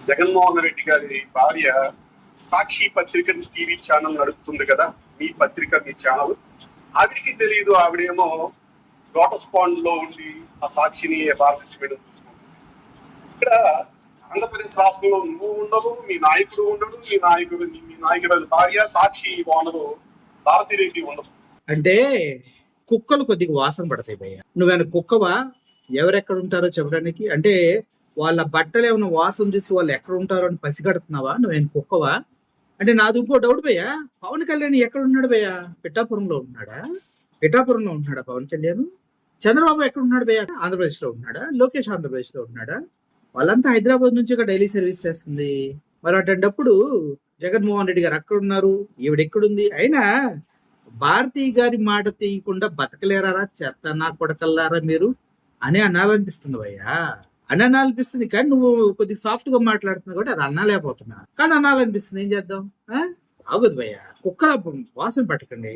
జగన్మోహన్ రెడ్డి గారి భార్య సాక్షి పత్రిక టీవీ ఛానల్ నడుపుతుంది కదా, మీ పత్రిక, మీ ఛానల్. ఆవిడికి తెలియదు, ఆవిడేమో లోటస్ పాండ్ లో ఉండి ఆ సాక్షిని భారతదేశం మేడం చూసుకుంటుంది. ఇక్కడ ఆంధ్రప్రదేశ్ రాష్ట్రంలో నువ్వు ఉండవు, మీ నాయకుడు ఉండడు, మీ నాయకుడు భార్య సాక్షి ఓనరు భారతిరెడ్డి ఉండదు. అంటే కుక్కలు కొద్దిగా వాసన పడతాయి భయ్య. నువ్వేమైనా కుక్కవా? ఎవరెక్కడ ఉంటారో చెప్పడానికి? అంటే వాళ్ళ బట్టలు ఏమైనా వాసన చూసి వాళ్ళు ఎక్కడ ఉంటారో అని పసిగడుతున్నావా? నువ్వేం కుక్కవా? అంటే నాది ఇంకో డౌట్ భయ్య, పవన్ కళ్యాణ్ ఎక్కడ ఉన్నాడు భయ్య? పిఠాపురంలో ఉంటున్నాడా? పవన్ కళ్యాణ్? చంద్రబాబు ఎక్కడ ఉన్నాడు భయ్య? ఆంధ్రప్రదేశ్ లో ఉన్నాడా? లోకేష్ ఆంధ్రప్రదేశ్ లో ఉన్నాడా? వాళ్ళంతా హైదరాబాద్ నుంచి డైలీ సర్వీస్ చేస్తుంది. మరి అటప్పుడు జగన్మోహన్ రెడ్డి గారు అక్కడ ఉన్నారు, ఈవిడెక్కడుంది? అయినా భారతీయ గారి మాట తీయకుండా బతకలేరారా చెత్త నా కొడకల్లారా మీరు అని అనాలనిపిస్తుంది భయ్యా. అని అనాలనిపిస్తుంది, కానీ నువ్వు కొద్దిగా సాఫ్ట్ గా మాట్లాడుతున్నావు కాబట్టి అది అనాలేకపోతున్నా, కానీ అనాలనిపిస్తుంది. ఏం చేద్దాం? ఆగదు భయ్యా, కుక్కల వాసన పట్టకండి.